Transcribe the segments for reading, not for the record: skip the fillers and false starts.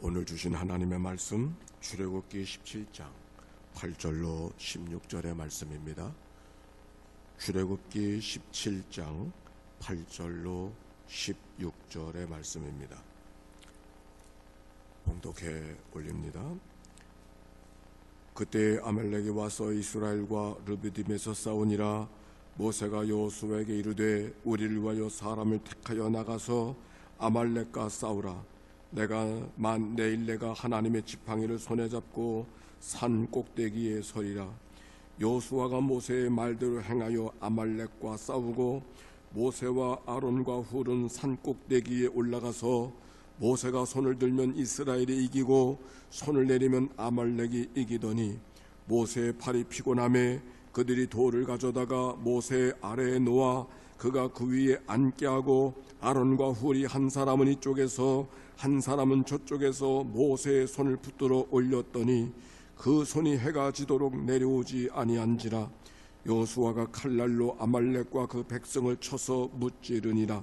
오늘 주신 하나님의 말씀 출애굽기 17장 8절로 16절의 말씀입니다. 출애굽기 17장 8절로 16절의 말씀입니다. 봉독해 올립니다. 그때 아말렉이 와서 이스라엘과 르비딤에서 싸우니라. 모세가 여호수아에게 이르되 우리를 위하여 사람을 택하여 나가서 아말렉과 싸우라. 내일 내가 하나님의 지팡이를 손에 잡고 산 꼭대기에 서리라. 여호수아가 모세의 말대로 행하여 아말렉과 싸우고 모세와 아론과 훌은 산 꼭대기에 올라가서 모세가 손을 들면 이스라엘이 이기고 손을 내리면 아말렉이 이기더니 모세의 팔이 피곤함에 그들이 돌을 가져다가 모세 아래에 놓아 그가 그 위에 앉게 하고 아론과 훌이 한 사람은 이쪽에서 한 사람은 저쪽에서 모세의 손을 붙들어 올렸더니 그 손이 해가 지도록 내려오지 아니한지라. 여호수아가 칼날로 아말렉과 그 백성을 쳐서 무찌르니라.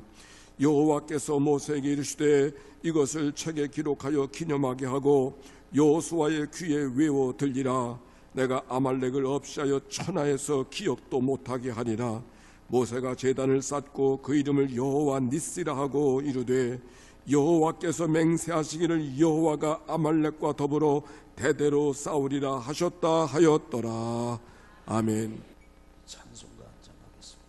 여호와께서 모세에게 이르시되 이것을 책에 기록하여 기념하게 하고 여호수아의 귀에 외워 들리라. 내가 아말렉을 없이하여 천하에서 기억도 못하게 하리라. 모세가 제단을 쌓고 그 이름을 여호와 니시라 하고 이르되 여호와께서 맹세하시기를 여호와가 아말렉과 더불어 대대로 싸우리라 하셨다 하였더라. 아멘. 찬송가 한장하겠습니다.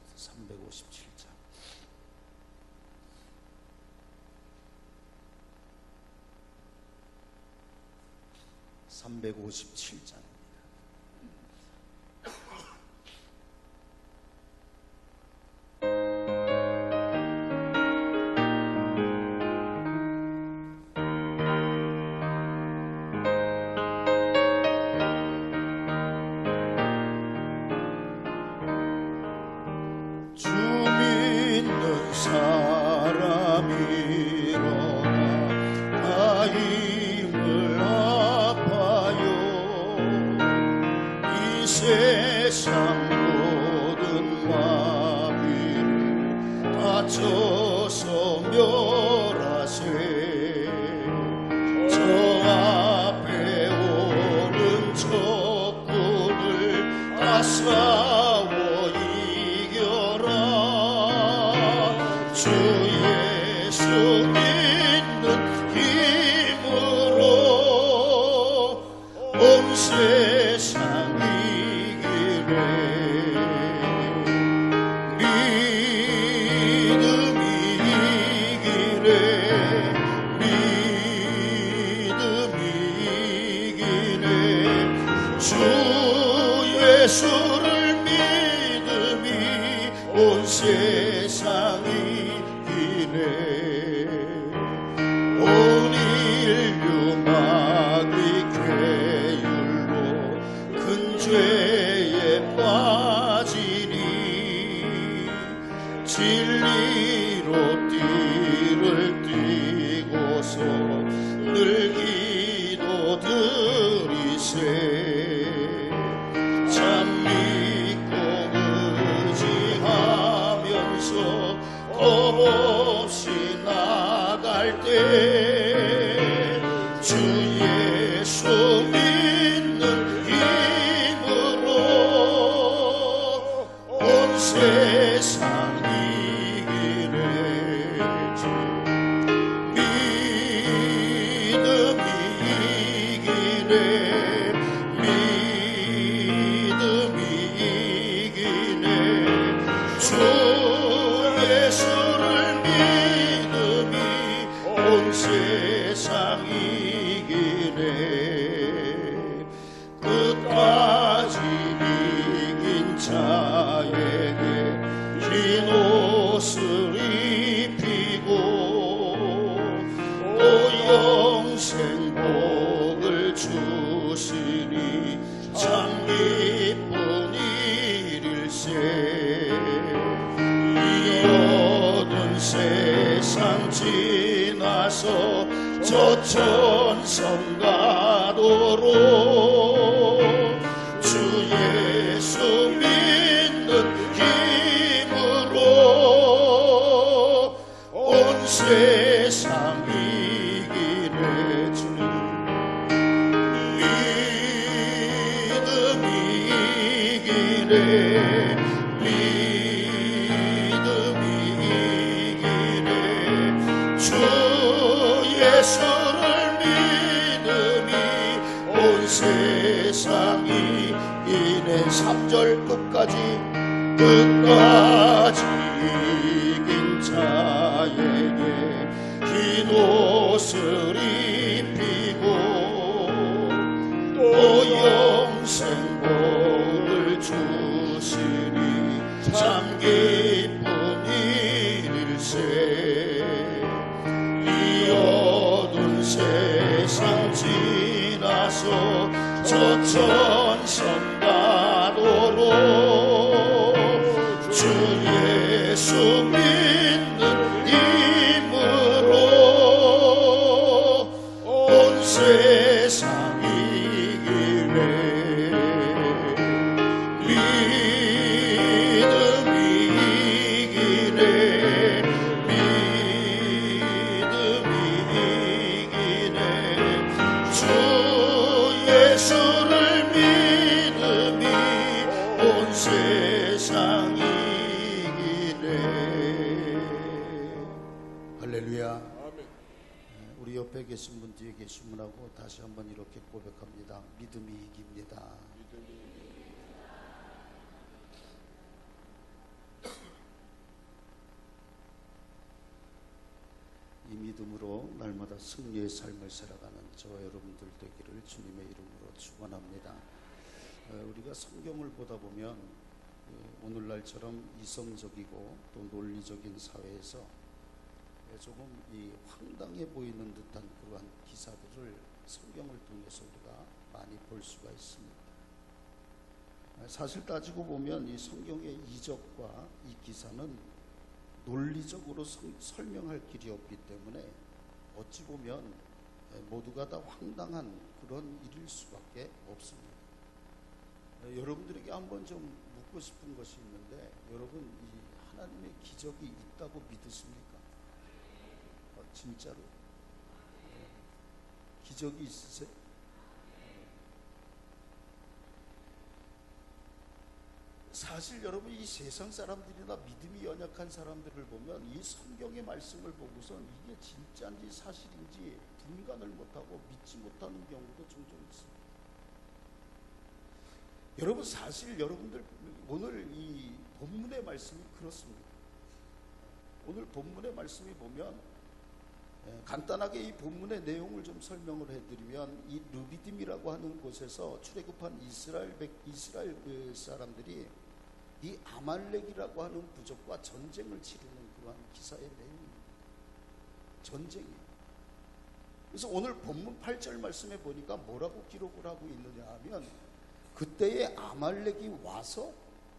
357장 세상 모든 마귀를 다쳐서 멸하세. 저 앞에 오는 적군을 다 싸워 이겨라. 주 예수 믿는 힘으로 온 세상 예수를 믿음이 온 세상이 이기네. 온 인류 마귀 괴율로 큰 죄에 빠지니 진리로 띠를 띠고서 늘 기도 드리세. 참 믿고 의지하면서 겁없이 나갈 때 주 예수 믿는 힘으로 온 세상 이기네. 믿음이 이기네. 주 예수를 믿음이 온 세상 이기네. 끝까지 이긴 자에게 흰 옷을 입히고 또 영생 복을 주시니 참 기쁜 일일세. 이 어두운 세상 지나서 저 천성 가도록 주 예수 믿는 힘으로 온 세상 이기네. 주님 세상이 이내 3절 끝까지 이긴 자에게 흰 옷을 입히고 또 영생복을 주시니 참 기쁜 일일세. 이 어두운 세상 지나서 저 천성가도로 주 예수 믿는 힘으로 온 세상 이기네. 믿음이 이기네. 믿음이 이기네. 주 예수를 믿음이 온 세상 이기네. 할렐루야. 우리 옆에 계신 분, 뒤에 계신 분하고 다시 한번 이렇게 고백합니다. 믿음이 이깁니다. 이 믿음으로 날마다 승리의 삶을 살아가는 저와 여러분들 되기를 주님의 이름으로 축원합니다. 우리가 성경을 보다 보면 오늘날처럼 이성적이고 또 논리적인 사회에서 조금 이 황당해 보이는 듯한 그러한 기사들을 성경을 통해서 우리가 많이 볼 수가 있습니다. 사실 따지고 보면 이 성경의 이적과 이 기사는 논리적으로 설명할 길이 없기 때문에 어찌 보면 모두가 다 황당한 그런 일일 수밖에 없습니다. 여러분들에게 한번 좀 묻고 싶은 것이 있는데, 여러분 이 하나님의 기적이 있다고 믿으십니까? 진짜로 기적이 있으세요? 사실 여러분 이 세상 사람들이나 믿음이 연약한 사람들을 보면 이 성경의 말씀을 보고선 이게 진짜인지 사실인지 분간을 못하고 믿지 못하는 경우도 종종 있습니다. 여러분 사실 여러분들 오늘 이 본문의 말씀이 그렇습니다. 오늘 본문의 말씀이 보면 간단하게 이 본문의 내용을 좀 설명을 해드리면, 이 르비딤이라고 하는 곳에서 출애굽한 이스라엘 사람들이 이 아말렉이라고 하는 부족과 전쟁을 치르는 그러한 기사의 내용입니다. 전쟁이에요. 그래서 오늘 본문 8절 말씀에 보니까 뭐라고 기록을 하고 있느냐 하면, 그때에 아말렉이 와서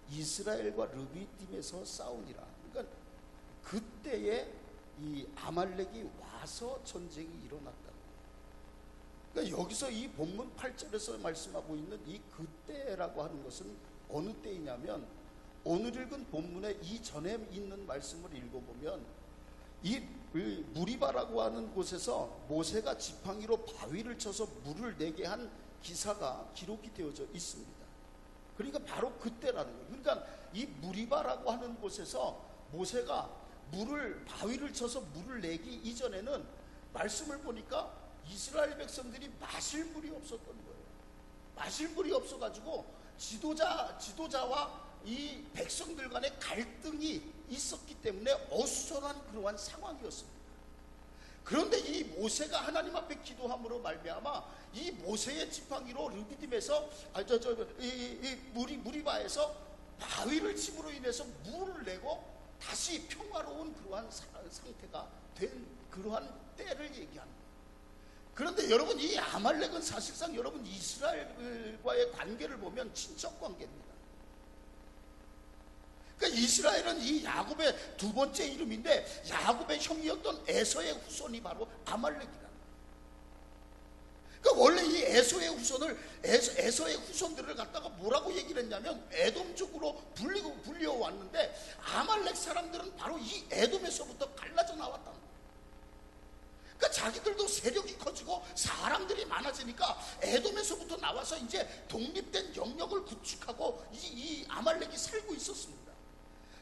이스라엘과 르비딤에서 싸우니라. 그러니까 그때에 이 아말렉이 와서 전쟁이 일어났다는 거예요. 그러니까 여기서 이 본문 8절에서 말씀하고 있는 이 그때라고 하는 것은 어느 때이냐면, 오늘 읽은 본문의 이전에 있는 말씀을 읽어보면 이 무리바라고 하는 곳에서 모세가 지팡이로 바위를 쳐서 물을 내게 한 기사가 기록이 되어져 있습니다. 그러니까 바로 그때라는 거예요. 그러니까 이 무리바라고 하는 곳에서 모세가 바위를 쳐서 물을 내기 이전에는 말씀을 보니까 이스라엘 백성들이 마실 물이 없었던 거예요. 마실 물이 없어가지고 지도자와 이 백성들 간의 갈등이 있었기 때문에 어수선한 그러한 상황이었습니다. 그런데 이 모세가 하나님 앞에 기도함으로 말미암아 이 모세의 지팡이로 르비딤에서 무리바에서 바위를 침으로 인해서 물을 내고 다시 평화로운 그러한 상태가 된 그러한 때를 얘기하는 거예요. 그런데 여러분, 이 아말렉은 사실상 여러분 이스라엘과의 관계를 보면 친척 관계입니다. 그러니까 이스라엘은 이 야곱의 두 번째 이름인데, 야곱의 형이었던 에서의 후손이 바로 아말렉이다. 그러니까 원래 이 에서의 후손들을 갖다가 뭐라고 얘기를 했냐면 에돔족으로 불려 왔는데, 아말렉 사람들은 바로 이 에돔에서부터 갈라져 나왔다는 거예요. 그러니까 자기들도 세력이 커지고 사람들이 많아지니까 에돔에서부터 나와서 이제 독립된 영역을 구축하고 이 아말렉이 살고 있었습니다.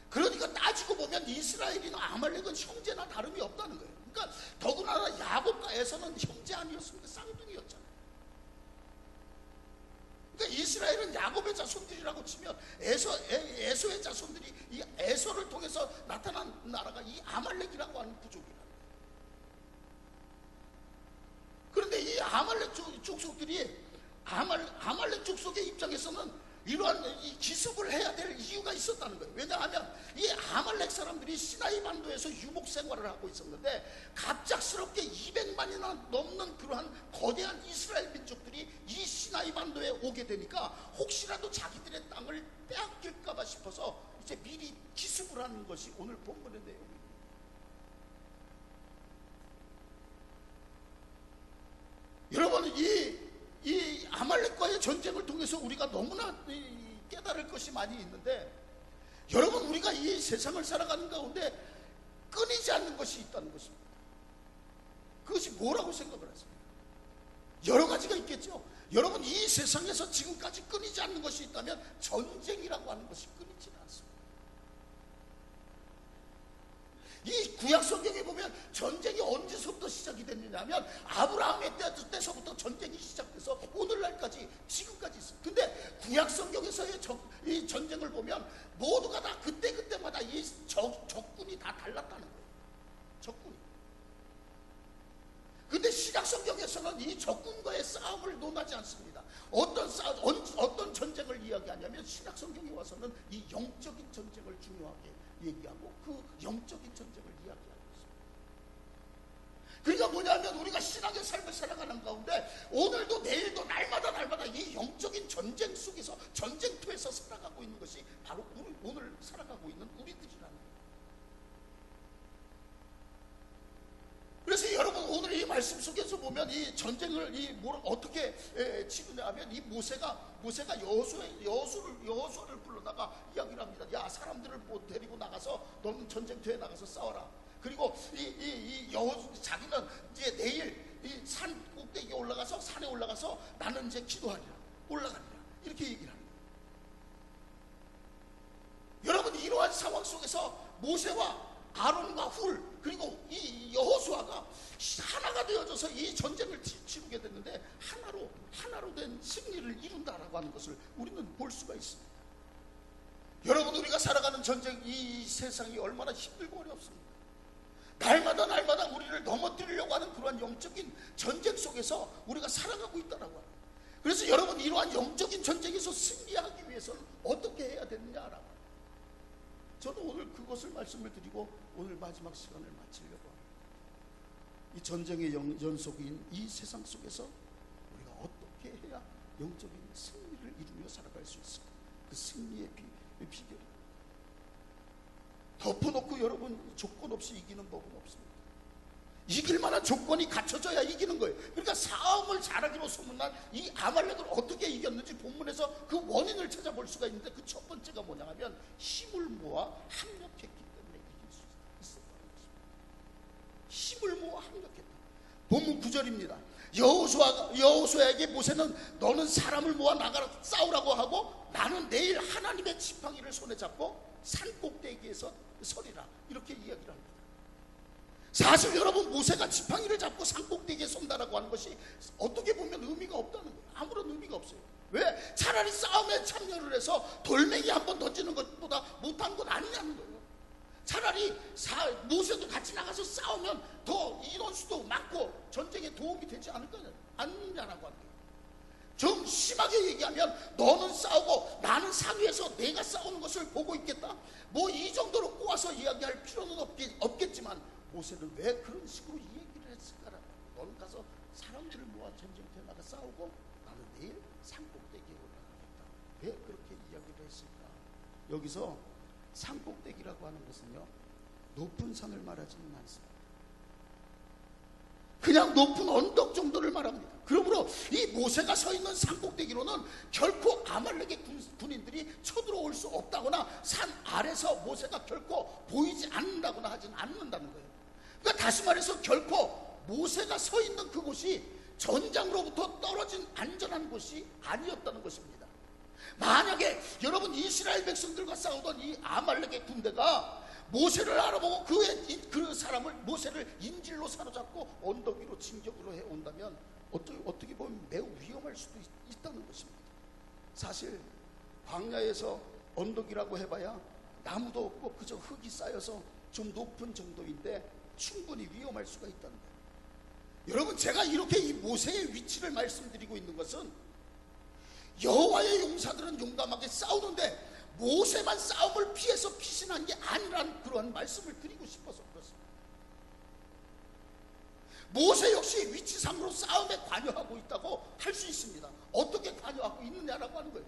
그러니까 따지고 보면 이스라엘이나 아말렉은 형제나 다름이 없다는 거예요. 그러니까 더군다나 야곱과 에서는 형제 아니었습니까? 쌍둥이였잖아요. 그러니까 이스라엘은 야곱의 자손들이라고 치면 에서의 자손들이 이 에서를 통해서 나타난 나라가 이 아말렉이라고 하는 부족이라. 그런데 이 아말렉 족속들이 아말렉 족속의 입장에서는 이러한 이 기습을 해야 될 이유가 있었다는 거예요. 왜냐하면 이 아말렉 사람들이 시나이 반도에서 유목 생활을 하고 있었는데 갑작스럽게 200만이나 넘는 그러한 거대한 이스라엘 민족들이 이 시나이 반도에 오게 되니까 혹시라도 자기들의 땅을 빼앗길까봐 싶어서 이제 미리 기습을 하는 것이 오늘 본문의 내용입니다. 여러분, 이 아말렉과의 전쟁을 통해서 우리가 너무나 깨달을 것이 많이 있는데, 여러분, 우리가 이 세상을 살아가는 가운데 끊이지 않는 것이 있다는 것입니다. 그것이 뭐라고 생각을 하세요? 여러 가지가 있겠죠. 여러분, 이 세상에서 지금까지 끊이지 않는 것이 있다면 전쟁이라고 하는 것이 끊이지는 않습니다. 이 구약 성경에 보면 전쟁이 언제서부터 시작이 됐느냐면 아브라함의 때서부터 전쟁이 시작돼서 오늘날까지 지금까지 있습니다. 근데 구약 성경에서의 이 전쟁을 보면 모두가 다 그때마다 이 적군이 다 달랐다는 거예요. 적군이. 근데 신약 성경에서는 이 적군과의 싸움을 논하지 않습니다. 어떤 전쟁을 이야기하냐면 신약 성경에 와서는 이 영적인 전쟁을 중요하게 얘기하고 그 영적인 전쟁을 이야기하고 있습니다. 그러니까 뭐냐면 우리가 신앙의 삶을 살아가는 가운데 오늘도 내일도 날마다 이 영적인 전쟁 속에서 전쟁터에서 살아가고 있는 것이 바로 오늘 살아가고 있는 우리들이라는 거예요. 그래서 여러분, 오늘 이 말씀 속에서 보면 이 전쟁을 어떻게 치느냐 하면 이 모세가 여호수아를 불러다가 이야기를 합니다. 야, 사람들을 데리고 나가서 너는 전쟁터에 나가서 싸워라. 그리고 자기는 이제 내일 이 산 꼭대기에 올라가서 산에 올라가서 나는 이제 기도하리라, 올라가리라, 이렇게 얘기를 합니다. 여러분, 이러한 상황 속에서 모세와 아론과 훌 그리고 이 여호수아가 하나가 되어져서 이 전쟁을 치르게 됐는데 하나로 된 승리를 이룬다라고 하는 것을 우리는 볼 수가 있습니다. 여러분, 우리가 살아가는 전쟁, 이 세상이 얼마나 힘들고 어렵습니까? 날마다 우리를 넘어뜨리려고 하는 그러한 영적인 전쟁 속에서 우리가 살아가고 있다라고 합니다. 그래서 여러분, 이러한 영적인 전쟁에서 승리하기 위해서는 어떻게 해야 되느냐라고, 저는 오늘 그것을 말씀을 드리고 오늘 마지막 시간을 마치려고 합니다. 이 전쟁의 연속인 이 세상 속에서 우리가 어떻게 해야 영적인 승리를 이루며 살아갈 수 있을까? 그 승리의 비결. 덮어놓고 여러분, 조건 없이 이기는 법은 없습니다. 이길 만한 조건이 갖춰져야 이기는 거예요. 그러니까 싸움을 잘하기로 소문난 이 아말렉을 어떻게 이겼는지 본문에서 그 원인을 찾아볼 수가 있는데, 그 첫 번째가 뭐냐 하면 힘을 모아 합력했기 때문에 이길 수 있었다는 것입니다. 힘을 모아 합력했다. 본문 9절입니다. 여호수아에게 모세는 너는 사람을 모아 나가라 싸우라고 하고 나는 내일 하나님의 지팡이를 손에 잡고 산 꼭대기에서 서리라, 이렇게 이야기를 합니다. 사실 여러분, 모세가 지팡이를 잡고 산 꼭대기에 선다라고 하는 것이 어떻게 보면 의미가 없다는 거예요. 아무런 의미가 없어요. 왜? 차라리 싸움에 참여를 해서 돌멩이 한번 던지는 것보다 못한 건 아니냐는 거예요. 차라리 모세도 같이 나가서 싸우면 더 인원수도 많고 전쟁에 도움이 되지 않느냐라고 하는 거예요. 좀 심하게 얘기하면 너는 싸우고 나는 산 위에서 내가 싸우는 것을 보고 있겠다, 뭐 이 정도로 꼬아서 이야기할 필요는 없겠지만 모세는 왜 그런 식으로 이 얘기를 했을까라고. 너는 가서 사람들을 모아 전쟁터에 나가 싸우고 나는 내일 산 꼭대기에 올라가겠다. 왜 그렇게 이야기를 했을까? 여기서 산 꼭대기라고 하는 것은요, 높은 산을 말하지는 않습니다. 그냥 높은 언덕 정도를 말합니다. 그러므로 이 모세가 서 있는 산 꼭대기로는 결코 아말렉의 군인들이 쳐들어올 수 없다거나 산 아래서 모세가 결코 보이지 않는다거나 하지는 않는다는 거예요. 그러니까 다시 말해서 결코 모세가 서 있는 그곳이 전장으로부터 떨어진 안전한 곳이 아니었다는 것입니다. 만약에 여러분, 이스라엘 백성들과 싸우던 이 아말렉의 군대가 모세를 알아보고 그 사람을, 모세를 인질로 사로잡고 언덕 위로 진격으로 해온다면 어떻게 보면 매우 위험할 수도 있다는 것입니다. 사실 광야에서 언덕이라고 해봐야 나무도 없고 그저 흙이 쌓여서 좀 높은 정도인데 충분히 위험할 수가 있다는 거예요. 여러분, 제가 이렇게 이 모세의 위치를 말씀드리고 있는 것은 여호와의 용사들은 용감하게 싸우는데 모세만 싸움을 피해서 피신한 게 아니라는 그러한 말씀을 드리고 싶어서 그렇습니다. 모세 역시 위치상으로 싸움에 관여하고 있다고 할 수 있습니다. 어떻게 관여하고 있느냐라고 하는 거예요.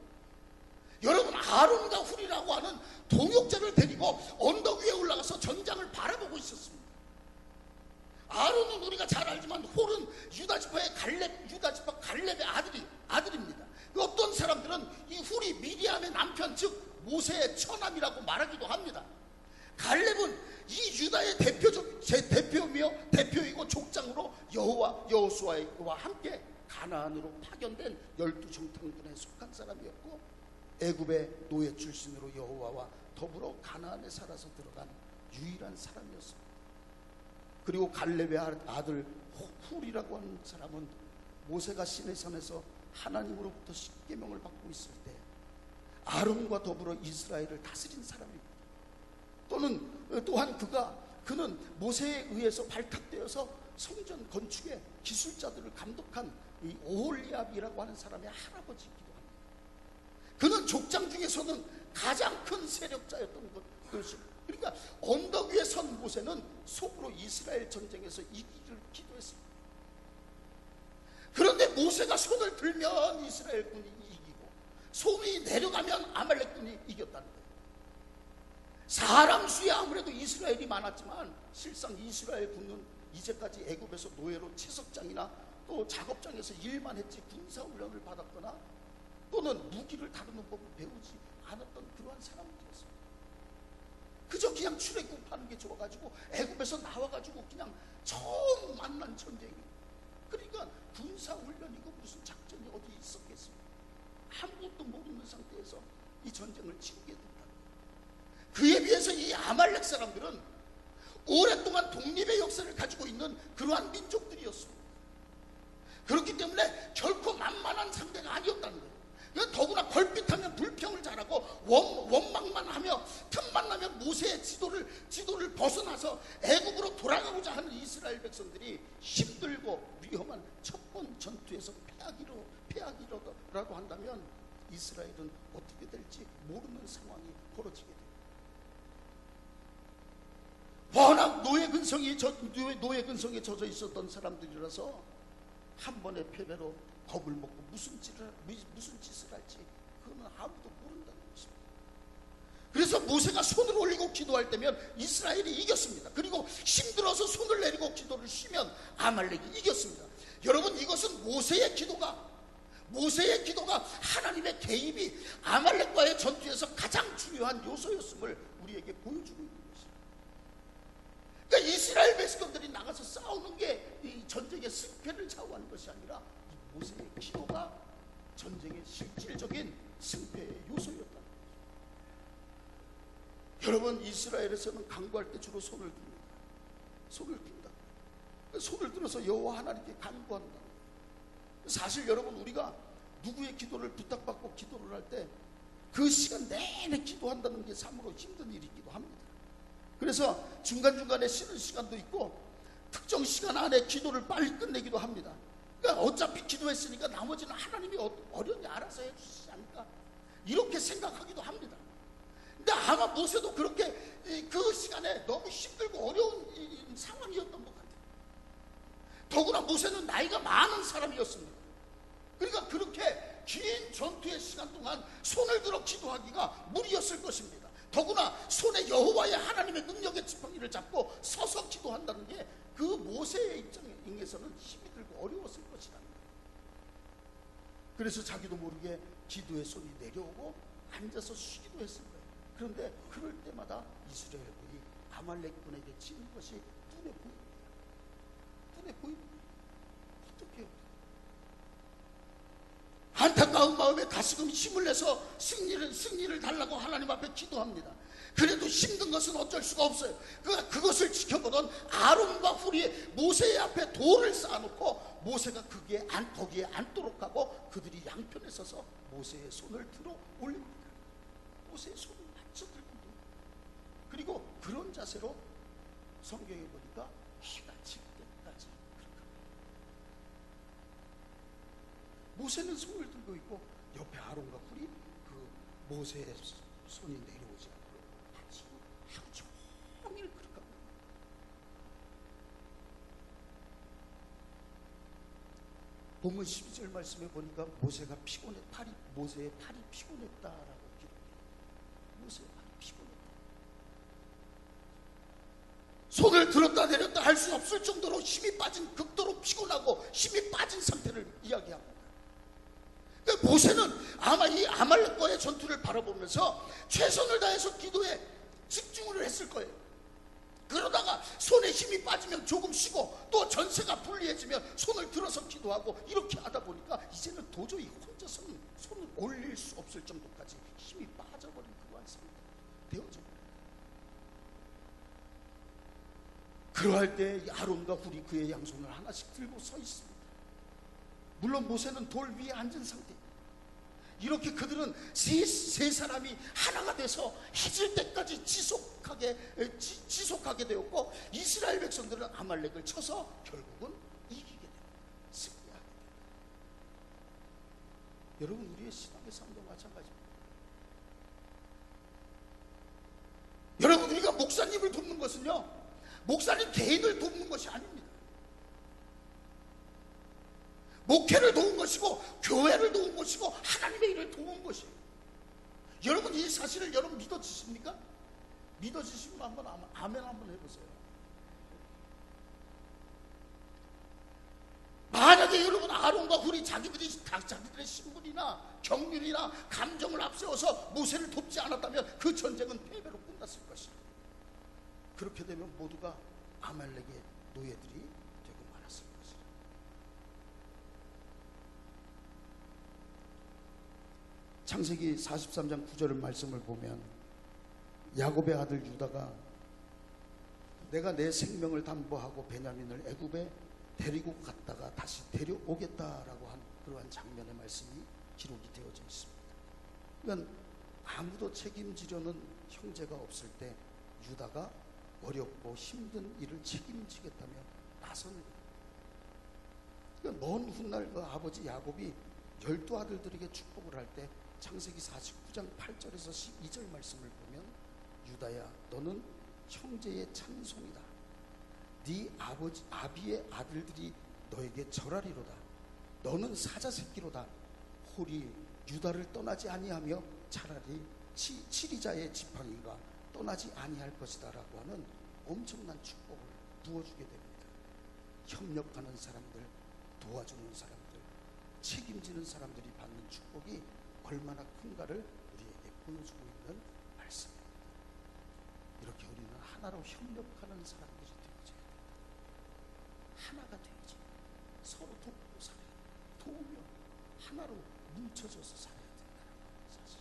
여러분, 아론과 훌이라고 하는 동역자를 데리고 언덕 위에 올라가서 전장을 바라보고 있었습니다. 아론은 우리가 잘 알지만 홀은 유다지파의 갈렙의 아들입니다. 어떤 사람들은 이 훌이 미리암의 남편, 즉 모세의 처남이라고 말하기도 합니다. 갈렙은 이 유다의 대표이고 족장으로 여호수아와 함께 가나안으로 파견된 12정탐꾼에 속한 사람이었고, 애굽의 노예 출신으로 여호와와 더불어 가나안에 살아서 들어간 유일한 사람이었습니다. 그리고 갈렙의 아들 훌이라고 하는 사람은 모세가 시내산에서 하나님으로부터 십계명을 받고 있을 때 아론과 더불어 이스라엘을 다스린 사람입니다. 또한 그는 모세에 의해서 발탁되어서 성전 건축의 기술자들을 감독한 이 오홀리압이라고 하는 사람의 할아버지이기도 합니다. 그는 족장 중에서는 가장 큰 세력자였던 것입니다. 그러니까 언덕 위에 선 모세는 속으로 이스라엘 전쟁에서 이기기를 기도했습니다. 그런데 모세가 손을 들면 이스라엘 군이 이기고 손이 내려가면 아말렉 군이 이겼다는 거예요. 사람 수에 아무래도 이스라엘이 많았지만 실상 이스라엘 군은 이제까지 애굽에서 노예로 채석장이나 또 작업장에서 일만 했지 군사훈련을 받았거나 또는 무기를 다루는 법을 배우지 않았던 그러한 사람들이었습니다. 그저 그냥 출애굽하는 게 좋아가지고 애굽에서 나와가지고 그냥 처음 만난 전쟁이에요. 그러니까 군사훈련이고 무슨 작전이 어디 있었겠습니까? 아무것도 모르는 상태에서 이 전쟁을 치르게 됐다. 그에 비해서 이 아말렉 사람들은 오랫동안 독립의 역사를 가지고 있는 그러한 민족들이었습니다. 그렇기 때문에 결코 만만한 상대가 아니었다는 거예요. 더구나 걸핏하면 불평을 잘하고 원망만 하며 틈만 나면 모세의 지도를 벗어나서 애굽으로 돌아가고자 하는 이스라엘 백성들이 힘들고 위험한 첫 번 전투에서 패하기라도 한다면 이스라엘은 어떻게 될지 모르는 상황이 벌어지게 됩니다. 워낙 노예 근성에 젖어 있었던 사람들이라서 한 번의 패배로 겁을 먹고 무슨 짓을 할지 그거는 아무도 모른다는 것입니다. 그래서 모세가 손을 올리고 기도할 때면 이스라엘이 이겼습니다. 그리고 힘들어서 손을 내리고 기도를 쉬면 아말렉이 이겼습니다. 여러분, 이것은 모세의 기도가 하나님의 개입이 아말렉과의 전투에서 가장 중요한 요소였음을 우리에게 보여주고 있는 것입니다. 그러니까 이스라엘 백성들이 나가서 싸우는 게 이 전쟁의 승패를 좌우하는 것이 아니라 모세의 기도가 전쟁의 실질적인 승패의 요소였다. 여러분, 이스라엘에서는 간구할 때 주로 손을 듭니다. 손을 든다. 손을 들어서 여호와 하나님께 간구한다. 사실 여러분, 우리가 누구의 기도를 부탁받고 기도를 할 때 그 시간 내내 기도한다는 게 참으로 힘든 일이기도 합니다. 그래서 중간중간에 쉬는 시간도 있고 특정 시간 안에 기도를 빨리 끝내기도 합니다. 그러니까 어차피 기도했으니까 나머지는 하나님이 어련히 알아서 해주시지 않을까 이렇게 생각하기도 합니다. 근데 아마 모세도 그렇게 그 시간에 너무 힘들고 어려운 상황이었던 것 같아요. 더구나 모세는 나이가 많은 사람이었습니다. 그러니까 그렇게 긴 전투의 시간 동안 손을 들어 기도하기가 무리였을 것입니다. 더구나 손에 여호와의 하나님의 능력의 지팡이를 잡고 서서 기도한다는 게 그 모세의 입장에서는 힘이 들고 어려웠을 것이라는 거예요. 그래서 자기도 모르게 기도의 손이 내려오고 앉아서 쉬기도 했을 거예요. 그런데 그럴 때마다 이스라엘군이 아말렉군에게 치는 것이 눈에 보입니다. 어떻게 해요? 안타까운 마음에 다시금 힘을 내서 승리를 달라고 하나님 앞에 기도합니다. 그래도 힘든 것은 어쩔 수가 없어요. 그것을 지켜보던 아론과 훌이 모세 앞에 돌을 쌓아놓고 모세가 거기에 앉도록 하고 그들이 양편에 서서 모세의 손을 들어 올립니다. 모세의 손을 만져 들고, 그리고 그런 자세로 성경에 보니까 해가 질 때까지 그렇게 모세는 손을 들고 있고 옆에 아론과 훌이 그 모세의 손이 내려오지 않고 하루 종일 그렇게 합니다. 본문 12절 말씀에 보니까 모세의 팔이 피곤했다라고 기록해요. 모세의 팔이 피곤했다. 손을 들었다 내렸다 할 수 없을 정도로 극도로 피곤하고 힘이 빠진 상태를 이야기합니다. 그러니까 모세는 아마 이 아말렉과의 전투를 바라보면서 최선을 다해서 기도에 집중을 했을 거예요. 그러다가 손에 힘이 빠지면 조금 쉬고 또 전세가 불리해지면 손을 들어서 기도하고 이렇게 하다 보니까 이제는 도저히 혼자서는 손을 올릴 수 없을 정도까지 힘이 빠져버린 그러한 상태가 되어져 버려요. 그러할 때 아론과 훌이 그의 양손을 하나씩 들고 서 있습니다. 물론 모세는 돌 위에 앉은 상태. 이렇게 그들은 세 사람이 하나가 돼서 해질 때까지 지속하게 되었고, 이스라엘 백성들은 아말렉을 쳐서 결국은 이기게 됩니다. 승리하게 됩니다. 여러분, 우리의 신앙의 삶도 마찬가지입니다. 여러분, 우리가 목사님을 돕는 것은요, 목사님 개인을 돕는 것이 아닙니다. 목회를 도운 것이고 교회를 도운 것이고 하나님의 일을 도운 것이에요. 여러분, 이 사실을 여러분 믿어지십니까? 믿어지시면 한번 아멘 한번 해보세요. 만약에 여러분 아론과 훌이 자기들의 신분이나 경륜이나 감정을 앞세워서 모세를 돕지 않았다면 그 전쟁은 패배로 끝났을 것이에요. 그렇게 되면 모두가 아말렉의 노예들이 되고 말았을 것이에요. 창세기 43장 9절 말씀을 보면 야곱의 아들 유다가 내가 내 생명을 담보하고 베냐민을 애굽에 데리고 갔다가 다시 데려오겠다라고 한 그러한 장면의 말씀이 기록이 되어져 있습니다. 그러니까 아무도 책임지려는 형제가 없을 때 유다가 어렵고 힘든 일을 책임지겠다며 나서는 거예요. 그러니까 먼 훗날 그 아버지 야곱이 12아들들에게 축복을 할 때 창세기 49장 8절에서 12절 말씀을 보면 유다야 너는 형제의 찬송이다. 네 아비의 아들들이 너에게 절하리로다. 너는 사자 새끼로다. 홀이 유다를 떠나지 아니하며 차라리 치리자의 지팡이가 떠나지 아니할 것이다 라고 하는 엄청난 축복을 부어주게 됩니다. 협력하는 사람들, 도와주는 사람들, 책임지는 사람들이 받는 축복이 얼마나 큰가를 우리에게 보여주고 있는 말씀입니다. 이렇게 우리는 하나로 협력하는 사람들이 되어져야 됩니다. 하나가 되어져 서로 돕고 살아야 됩니다. 도우며 하나로 뭉쳐져서 살아야 된다는 사실.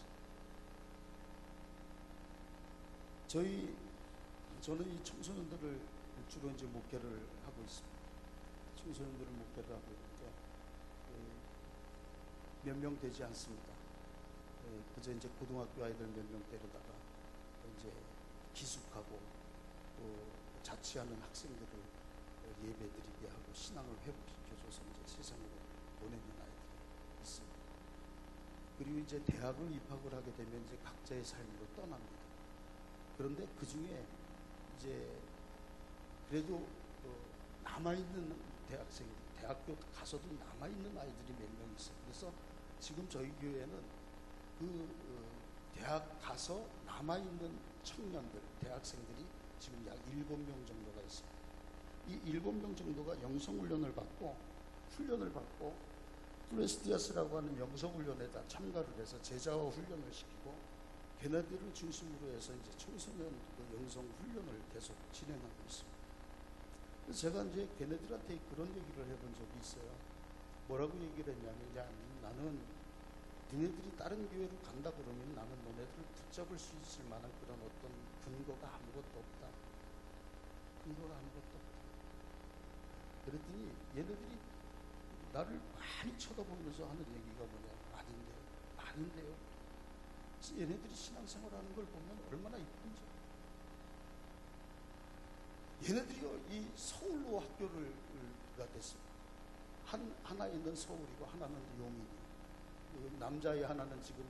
저는 이 청소년들을 주로 이제 목회를 하고 있습니다. 청소년들을 목회를 하고 있는데 몇 명 되지 않습니다. 그저 이제 고등학교 아이들 몇 명 데려다가 이제 기숙하고 또 자취하는 학생들을 예배드리게 하고 신앙을 회복시켜줘서 이제 세상으로 보내는 아이들이 있습니다. 그리고 이제 대학을 입학을 하게 되면 이제 각자의 삶으로 떠납니다. 그런데 그 중에 이제 그래도 남아있는 대학생, 대학교 가서도 남아있는 아이들이 몇 명 있어요. 그래서 지금 저희 교회는 대학 가서 남아있는 청년들, 대학생들이 지금 약 7명 정도가 있습니다. 이 7명 정도가 영성훈련을 받고 플레스티아스라고 하는 영성훈련에다 참가를 해서 제자화 훈련을 시키고 걔네들을 중심으로 해서 이제 청소년 영성훈련을 계속 진행하고 있습니다. 그래서 제가 이제 걔네들한테 그런 얘기를 해본 적이 있어요. 뭐라고 얘기를 했냐면, 야, 나는 너네들이 다른 교회로 간다 그러면 나는 너네들을 붙잡을 수 있을 만한 그런 어떤 근거가 아무것도 없다. 근거가 아무것도 없다. 그랬더니 얘네들이 나를 많이 쳐다보면서 하는 얘기가 뭐냐. 아닌데요. 얘네들이 신앙생활하는 걸 보면 얼마나 이쁜지. 얘네들이요, 이 서울로 학교가 됐습니다. 하나는 서울이고 하나는 용인이에요. 남자의 하나는 지금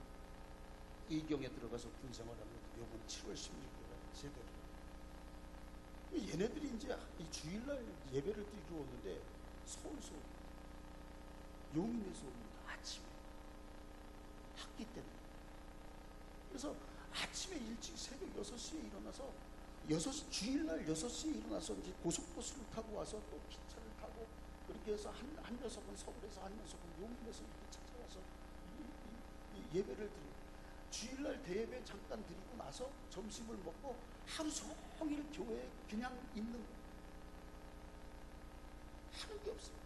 의경에 들어가서 군 생활합니다. 이번 7월 16일에 제대로. 얘네들이 이제 이 주일날 예배를 드리러 오는데 서울에서 용인에서 옵니다. 아침에 학기 때문에. 그래서 아침에 일찍 새벽 6시에 일어나서 주일날 6시에 일어나서 이제 고속버스를 타고 와서 또 기차를 타고 그렇게 해서 한 녀석은 서울에서 한 녀석은 용인에서 이렇게 찾아와서 이 예배를 드리고 주일날 대예배 잠깐 드리고 나서 점심을 먹고 하루 종일 교회에 그냥 있는 거예요. 하는 게 없어요.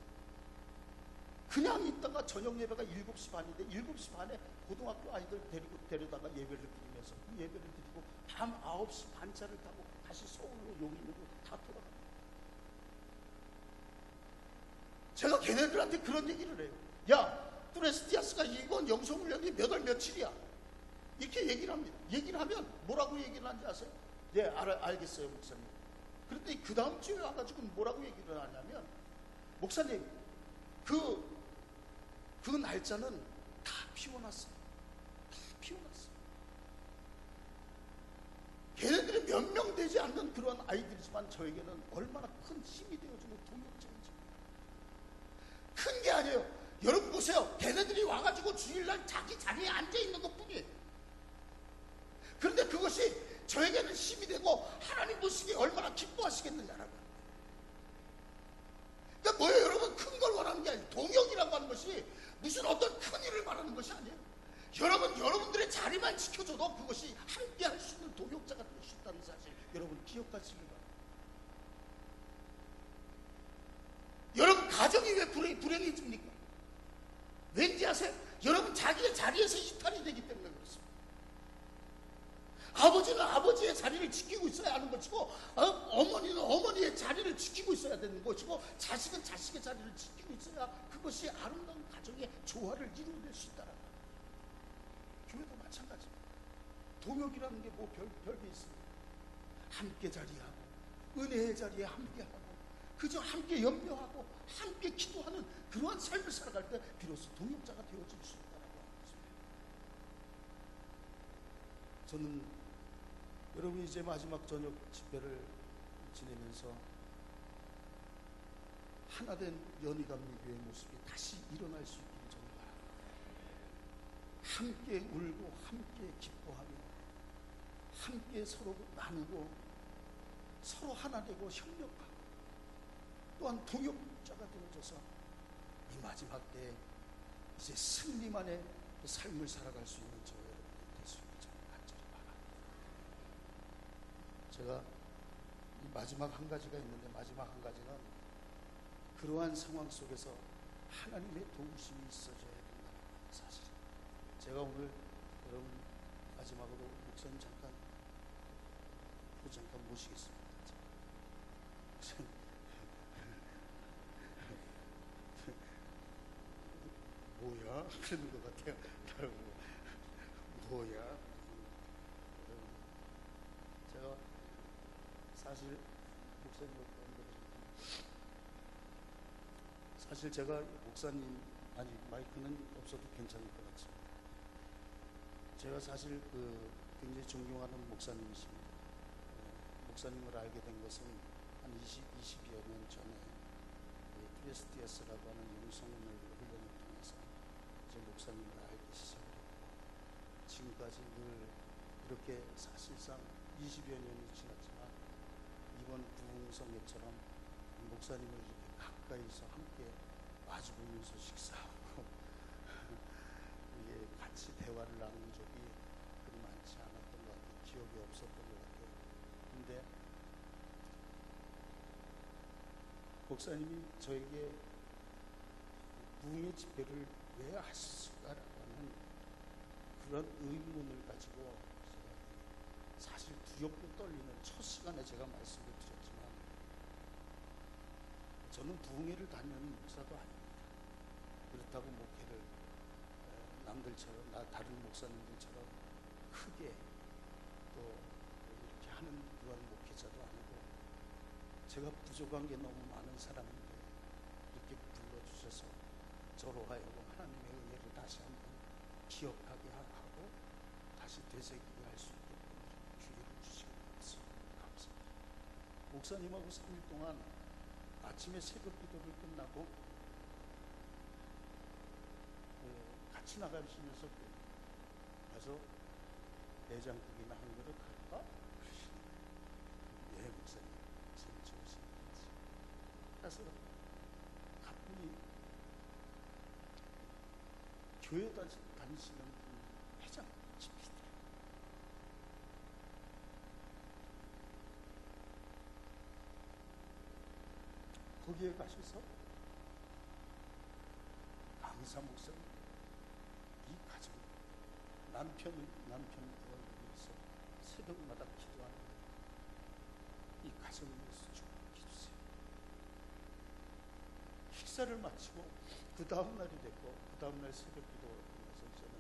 그냥 있다가 저녁 예배가 7시 반인데 7시 반에 고등학교 아이들 데려다가 예배를 드리면서 그 예배를 드리고 밤 9시 반차를 타고 다시 서울로 용인으로 다 돌아갑니다. 제가 걔네들한테 그런 얘기를 해요. 야, 뚜레스티아스가 이번 영성훈련이 몇 월 며칠이야? 이렇게 얘기를 합니다. 얘기를 하면 뭐라고 얘기를 하는지 아세요? 네, 알겠어요, 목사님. 그런데 그 다음 주에 와가지고 뭐라고 얘기를 하냐면, 목사님, 그 날짜는 다 피워놨어요. 다 피워놨어요. 걔네들이 몇 명 되지 않는 그런 아이들이지만 저에게는 얼마나 큰 힘이 되어주는 동역자인지. 큰 게 아니에요. 여러분 보세요. 걔네들이 와가지고 주일날 자기 자리에 앉아있는 것 뿐이에요. 그런데 그것이 저에게는 힘이 되고 하나님 보시기에 얼마나 기뻐하시겠느냐라고. 그러니까 뭐예요, 여러분? 큰 걸 원하는 게 아니에요. 동역이라고 하는 것이 무슨 어떤 큰 일을 말하는 것이 아니에요. 여러분들의 자리만 지켜줘도 그것이 함께 할 수 있는 동역자가 될 수 있다는 사실 여러분 기억하시길 바랍니다. 여러분 가정이 왜 불행해집니까? 왠지 아세요? 여러분 자기의 자리에서 이탈이 되기 때문에 그렇습니다. 아버지는 아버지의 자리를 지키고 있어야 하는 것이고 어머니는 어머니의 자리를 지키고 있어야 되는 것이고 자식은 자식의 자리를 지키고 있어야 그것이 아름다운 가정의 조화를 이루어낼 수 있다는 거예요. 교회도 마찬가지입니다. 동역이라는 게 뭐 별게 있습니다. 함께 자리하고 은혜의 자리에 함께하고 그저 함께 연명하고 함께 기도하는 그러한 삶을 살아갈 때 비로소 동역자가 되어질 수 있다는 것입니다. 저는 여러분이 이제 마지막 저녁 집회를 지내면서 하나된 연희감리교회의 모습이 다시 일어날 수 있기를 저는 바랍니다. 함께 울고 함께 기뻐하며 함께 서로 나누고 서로 하나 되고 협력하고 또한 동역자가 되어져서 이 마지막 때에 이제 승리만의 삶을 살아갈 수 있는 저 여러분이 될 수 있기를 저는 간절히 바랍니다. 제가 이 마지막 한 가지가 있는데 마지막 한 가지는 그러한 상황 속에서 하나님의 도우심이 있어져야 된다는 사실입니다. 제가 오늘 여러분 마지막으로 목사님 잠깐 모시겠습니다. 뭐야? 그러는 것 같아요. 뭐야? 제가 사실 제가 목사님 마이크는 없어도 괜찮을 것 같습니다. 제가 사실 굉장히 존경하는 목사님이십니다. 목사님을 알게 된 것은 한 20여 년 전에 뚜레스티아스라고 하는 영성훈을 훈련을 통해서 이제 목사님을 알기 시작했고 지금까지 늘 이렇게 사실상 20여 년이 지났지만 이번 부흥성회처럼 목사님을 이렇게 가까이서 함께 마주보면서 식사하고 이게 같이 대화를 나눈 적이 그리 많지 않았던 것 같아요. 기억이 없었던 것 같아요. 근데 목사님이 저에게 부흥의 집회를 왜 하실까라고 하는 그런 의문을 가지고 사실 두렵고 떨리는 첫 시간에 제가 말씀을 드렸지만, 저는 부흥회를 다니는 목사도 아닙니다. 그렇다고 목회를 남들처럼, 다른 목사님들처럼 크게 또 이렇게 하는 그런 목회자도 아니고, 제가 부족한 게 너무 많은 사람인데 이렇게 불러주셔서 저로 하여금 하나님의 은혜를 다시 한번 기억하게 하고 다시 되새기게 할 수 있게끔 기회를 주시고 감사합니다. 목사님하고 3일 동안 아침에 새벽 기도를 끝나고 같이 나가시면서 가서 내장국이나 한 그릇 할까? 예, 목사님 좋으십니다. 그래서 가뿐히 교회 다니시는 분 회장 집이더라고요. 거기에 가셔서 강사 목사님 이 가정 남편을 위해서 새벽마다 기도하는 이 가정을 위해서 축복해 주세요. 식사를 마치고 그 다음 날이 됐고, 그 다음 날 새벽 기도를 하면서 저는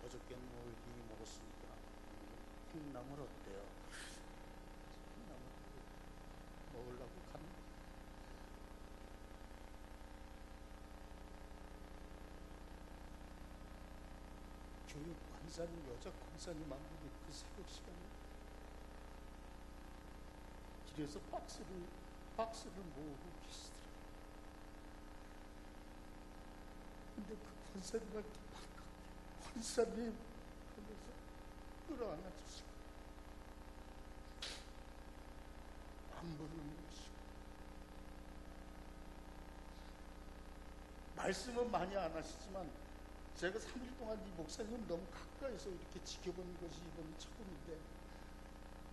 어저께 뭘 이미 먹었으니까 콩나물 어때요? 콩나물 먹으려고 가는 교육 권사님, 여자 권사님 한 분이 그 새벽 시간에 길에서 박스를 모으고 계시더라고요. 근데 그 권사님한테 반갑게 권사님 하면서 끌어안아 주시고 안부를 묻으시고, 말씀은 많이 안 하시지만 제가 3일 동안 이 목사님을 너무 가까이서 이렇게 지켜본 것이 이번이 처음인데,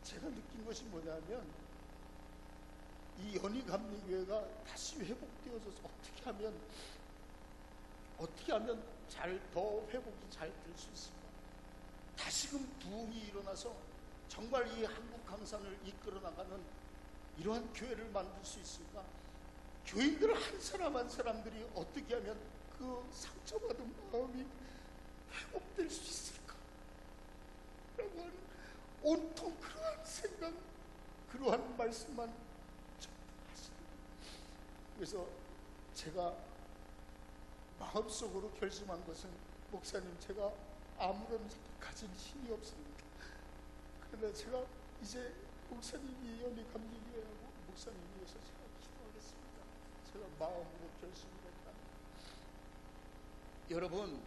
제가 느낀 것이 뭐냐면 이 연희감리교회가 다시 회복되어져서 어떻게 하면 더 회복이 잘 될 수 있을까? 다시금 부흥이 일어나서 정말 이 한국 강산을 이끌어 나가는 이러한 교회를 만들 수 있을까? 교인들 한 사람 한 사람들이 어떻게 하면 그 상처받은 마음이 회복될 수 있을까? 라고 하는 온통 그러한 생각, 그러한 말씀만 하시는 거예요. 그래서 제가 마음속으로 결심한 것은, 목사님 제가 아무런 가진 힘이 없습니다. 그러나 제가 이제 목사님이 연희감리교회하고 목사님 위해서 제가 기도하겠습니다. 제가 마음으로 결심을 했다. 여러분,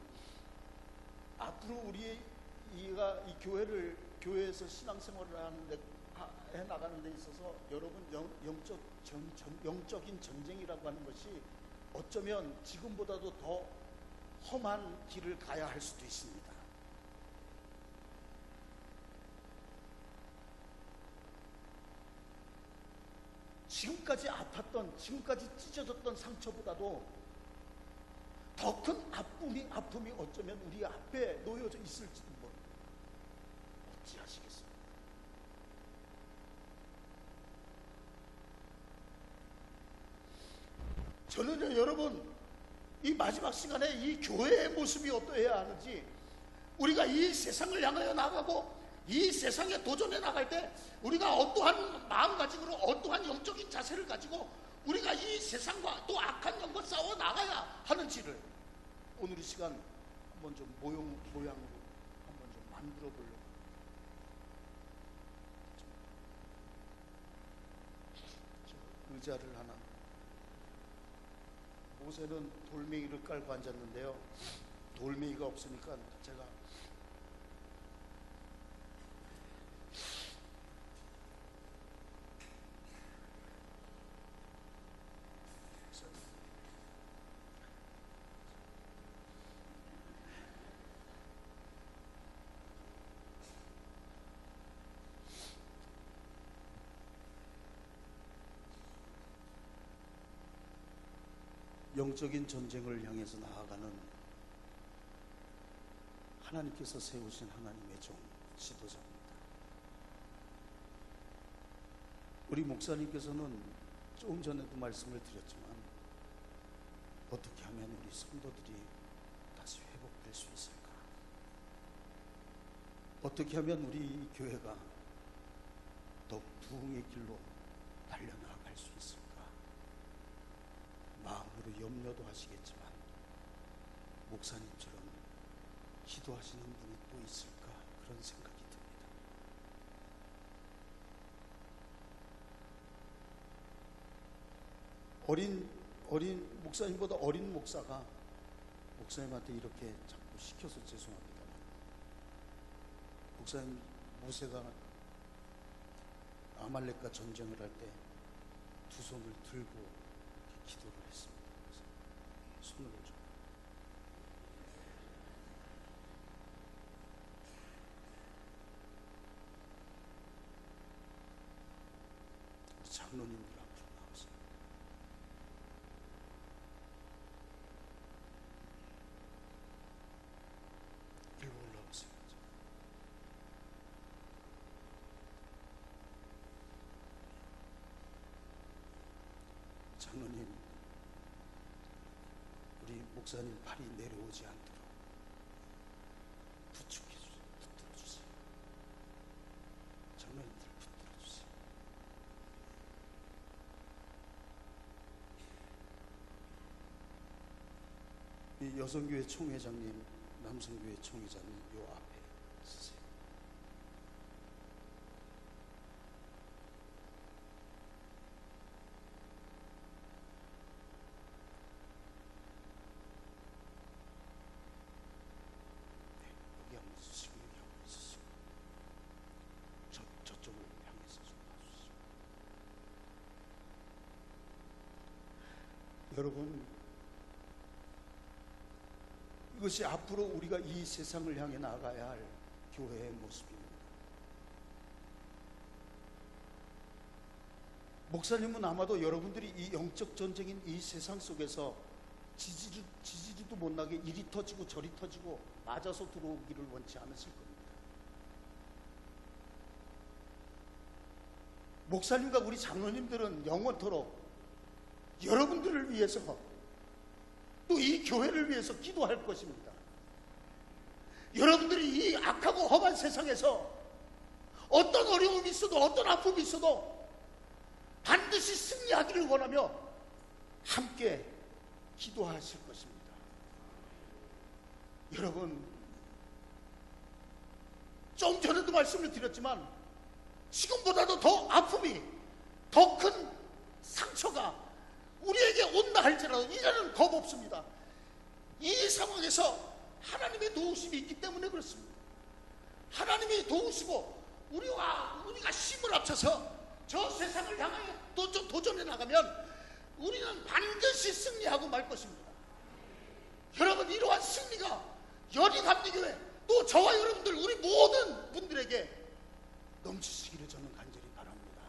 앞으로 우리가 이 교회에서 신앙생활을 해 나가는 데 있어서 여러분 영적인 전쟁이라고 하는 것이 어쩌면 지금보다도 더 험한 길을 가야 할 수도 있습니다. 지금까지 아팠던, 지금까지 찢어졌던 상처보다도 더 큰 아픔이 어쩌면 우리 앞에 놓여져 있을지도 모릅니다. 어찌하시겠습니까? 저는요, 여러분, 이 마지막 시간에 이 교회의 모습이 어떠해야 하는지, 우리가 이 세상을 향하여 나가고 이 세상에 도전해 나갈 때 우리가 어떠한 마음가짐으로, 어떠한 영적인 자세를 가지고 우리가 이 세상과 또 악한 영과 싸워 나가야 하는지를 오늘 이 시간 한번 좀 모양으로 한번 좀 만들어 보려고. 의자를 하나. 모세는 돌멩이를 깔고 앉았는데요, 돌멩이가 없으니까 제가 영적인 전쟁을 향해서 나아가는 하나님께서 세우신 하나님의 종 지도자입니다. 우리 목사님께서는 조금 전에도 말씀을 드렸지만 어떻게 하면 우리 성도들이 다시 회복될 수 있을까? 어떻게 하면 우리 교회가 더 부흥의 길로 달려나갈 수 있을까? 마음으로 염려도 하시겠지만 목사님처럼 기도하시는 분이 또 있을까? 그런 생각이 듭니다. 어린 목사님보다 어린 목사가 목사님한테 이렇게 자꾸 시켜서 죄송합니다만, 목사님 모세가 아말렉과 전쟁을 할 때 두 손을 들고 이렇게 기도를 했습니다. 손을 좀 장로님들 앞으로 나오세요. 일로 올라오세요. 장로님, 우리 목사님 팔이 내려오지 않도록 붙들어 주세요. 장로님들 붙들어 주세요. 이 여성교회 총회장님, 남성교회 총회장님 요 앞에 서세요. 여기 한번 서시고 여기 한번 서시고 저쪽을 향해서 좀 봐주시죠. 여러분, 이것이 앞으로 우리가 이 세상을 향해 나가야 할 교회의 모습입니다. 목사님은 아마도 여러분들이 이 영적 전쟁인 이 세상 속에서 지지도 못나게 이리 터지고 저리 터지고 맞아서 들어오기를 원치 않으실 겁니다. 목사님과 우리 장로님들은 영원토록 여러분들을 위해서 또 이 교회를 위해서 기도할 것입니다. 여러분들이 이 악하고 험한 세상에서 어떤 어려움이 있어도 어떤 아픔이 있어도 반드시 승리하기를 원하며 함께 기도하실 것입니다. 여러분, 좀 전에도 말씀을 드렸지만 지금보다도 더 아픔이, 더 큰 상처가 우리에게 온다 할지라도 이제는 겁 없습니다. 이 상황에서 하나님의 도우심이 있기 때문에 그렇습니다. 하나님이 도우시고 우리가 힘을 합쳐서 저 세상을 향하여 도전해 나가면 우리는 반드시 승리하고 말 것입니다. 여러분, 이러한 승리가 연희감리교회 또 저와 여러분들 우리 모든 분들에게 넘치시기를 저는 간절히 바랍니다.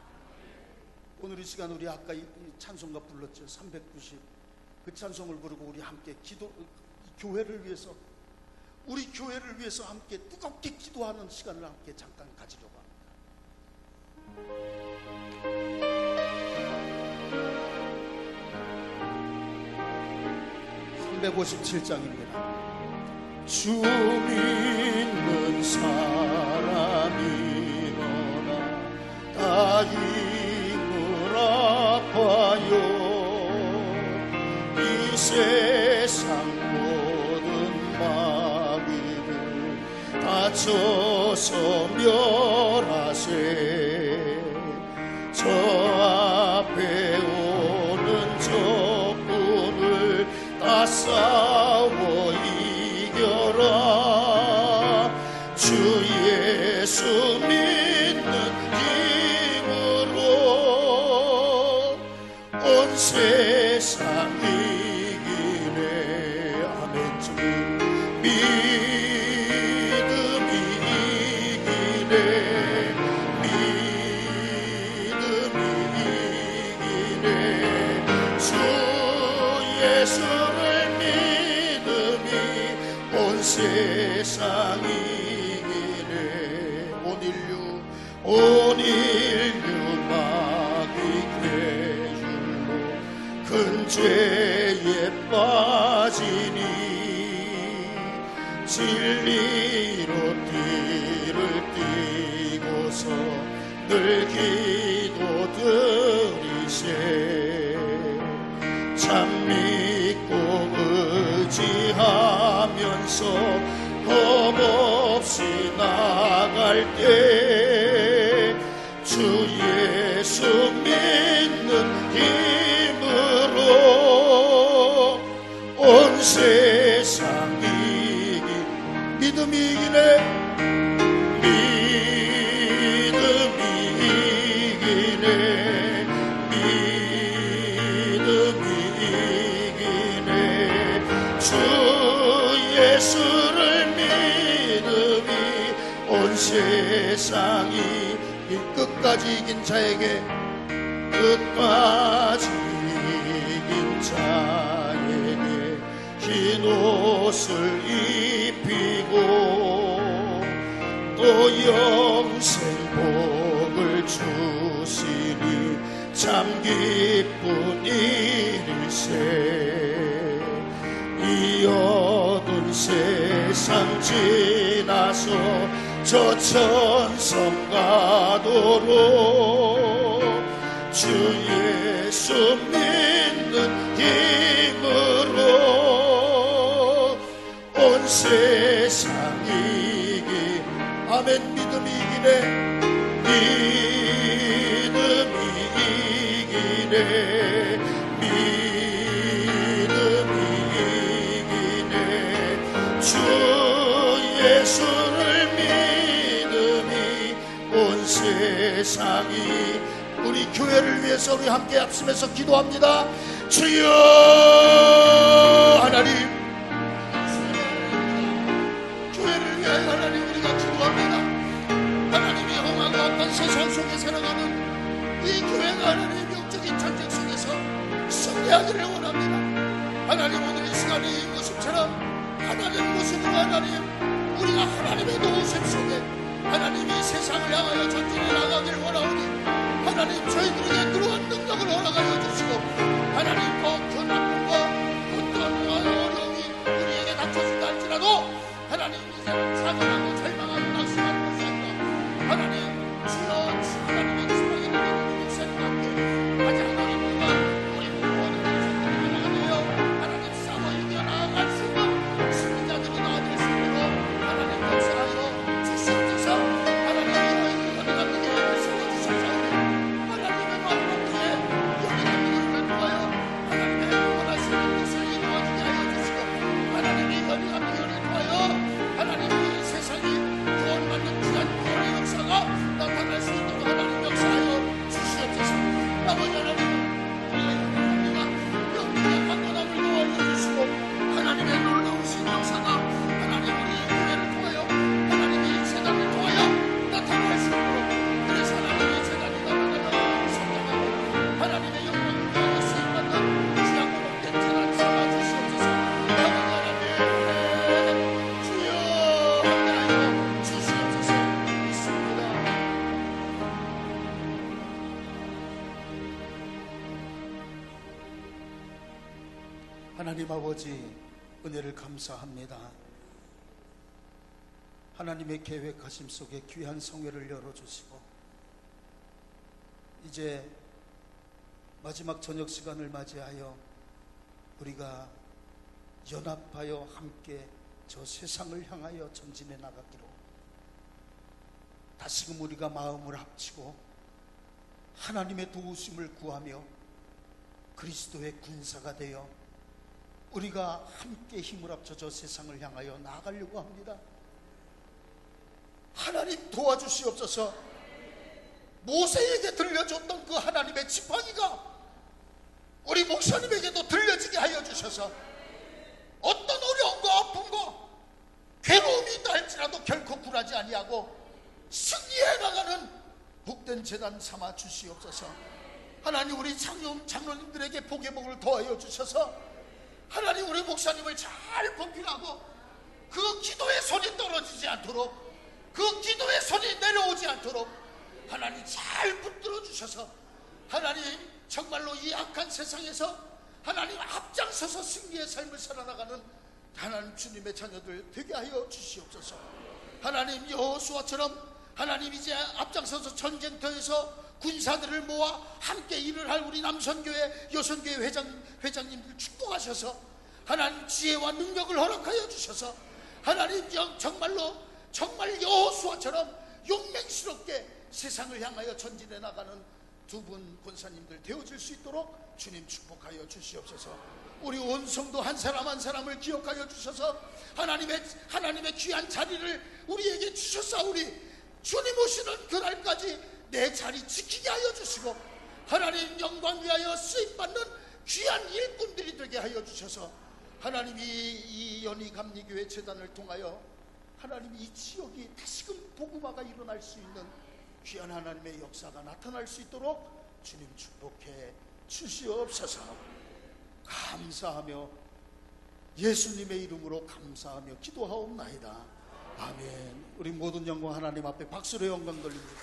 오늘 이 시간 우리 아까 이 찬송가 불렀죠. 390 그 찬송을 부르고 우리 함께 교회를 위해서, 우리 교회를 위해서 함께 뜨겁게 기도하는 시간을 함께 잠깐 가지려고 합니다. 357장입니다. 주 믿는 사람이 너나 다 힘을 아파요. 이 세상 모든 마귀를 다쳐서 멸하세. 저 앞에 오는 적군을 다 싸워 이겨라. 주 예수 믿는 힘으로 온 세상 이기네. 아멘. 주 믿음이 이기네. 믿음이 이기네. 주 예수를 믿음이 온 세상 이기네. 온 인류 마귀 괴율로 큰 죄에 빠지니 진리로 띠를 띠고서 늘 기도드리세. 참 믿고 의지하면서 겁없이 나갈 때 주 예수 믿는 힘으로 온 세상 믿음이 이기네. 믿음이 이기네. 믿음이 이기네. 주 예수를 믿음이 온 세상이 끝까지 이긴 자에게 끝까지 이긴 자에게 흰 옷을 입히고 또 영생 복을 주시니 참 기쁜 일일세. 이 어두운 세상 지나서 저 천성 가도록 주 예수 믿는 힘으로 온 세상이 아멘. 믿음이 이기네. 믿음이 이기네. 믿음이 이기네. 주 예수를 믿음이 온 세상이. 우리 교회를 위해서 우리 함께 합심해서 기도합니다. 주여 하나님, 교회를 위하여 하나님 우리가 기도합니다. 하나님이 험하고 악한 세상 속에 살아가는 이 교회가 하나님 영적인 전쟁 속에서 승리하기를 원합니다. 하나님 오늘 이 시간에 이 모습처럼 하나님 모습으로 하나님 우리가 하나님의 도우심 속에 하나님이 세상을 향하여 전진해 나가길 원하오니 하나님 저희들에게 그러한 능력을 허락하여 주시고 하나님 그 나쁨과 어떠한 어려움이 우리에게 닥쳐진다 할지라도 하나님 이제는 사전하고 절망하고 낙심하는 것이 아니라 하나님 주여 하나님의 지팡이 들리는 목사님과 함께 아직 하나님과 우리 부모하는 것을 하나님이여 하나님 싸워 이겨 나아갈 수 있는 승리자들이 나아질 수 있도록 하나님 역사하여 주시옵소서. 하나님 연약한 능력을 세워주셔서 하나님의 마음을 위해 연약한 능력을 통하여 하나님의 원하시는 것을 이루어지게 하여 주시고 하나님의 연약한 능력을 통하여 하나님의 세상이 구원받는 귀한 구원의 역사가 나타날 수 있도록 하나님 역사하여 주시옵소서. 아버지 하나님 우리가 연약합니다. 영리의 강건함을 도와여 주시고 하나님의 놀라우신 역사가 하나님 우리 교회를 통하여 하나님의 세상을 통하여 나타날 수 있도록 그래서 하나님의 세상이 나타나며 성장하고 하나님의 영광을 위하여 쓰임받는 귀한 복된 재단 삼아 주시옵소서. 아버지 하나님 주여 함께하여 주시옵소서. 믿습니다. 하나님 아버지 은혜를 감사합니다. 하나님의 계획하심 속에 귀한 성회를 열어주시고 이제 마지막 저녁 시간을 맞이하여 우리가 연합하여 함께 저 세상을 향하여 전진해 나가기로 다시금 우리가 마음을 합치고 하나님의 도우심을 구하며 그리스도의 군사가 되어 우리가 함께 힘을 합쳐 저 세상을 향하여 나아가려고 합니다. 하나님 도와주시옵소서. 모세에게 들려줬던 그 하나님의 지팡이가 우리 목사님에게도 들려지게 하여 주셔서 어떤 어려움과 아픔과 괴로움이 있다 할지라도 결코 굴하지 아니하고 승리해 나가는 복된 재단 삼아 주시옵소서. 하나님 우리 장로님들에게 복의 복을 더하여 주셔서 하나님 우리 목사님을 잘 보필하고 그 무너지지 않도록, 그 기도의 손이 내려오지 않도록 하나님 잘 붙들어 주셔서 하나님 정말로 이 악한 세상에서 하나님 앞장서서 승리의 삶을 살아나가는 하나님 주님의 자녀들 되게 하여 주시옵소서. 하나님 여호수아처럼 하나님 이제 앞장서서 전쟁터에서 군사들을 모아 함께 일을 할 우리 남선교회 여선교회 회장님들 축복하셔서 하나님 지혜와 능력을 허락하여 주셔서 하나님 정말로 정말 여호수아처럼 용맹스럽게 세상을 향하여 전진해 나가는 두 분 권사님들 되어질 수 있도록 주님 축복하여 주시옵소서. 우리 온 성도 한 사람 한 사람을 기억하여 주셔서 하나님의 귀한 자리를 우리에게 주셨사오니 주님 오시는 그날까지 내 자리 지키게 하여 주시고 하나님 영광 위하여 쓰임받는 귀한 일꾼들이 되게 하여 주셔서 하나님이 이 연희감리교회 재단을 통하여 하나님 이 지역이 다시금 복음화가 일어날 수 있는 귀한 하나님의 역사가 나타날 수 있도록 주님 축복해 주시옵소서. 감사하며 예수님의 이름으로 감사하며 기도하옵나이다. 아멘. 우리 모든 영광 하나님 앞에 박수로 영광 돌립니다.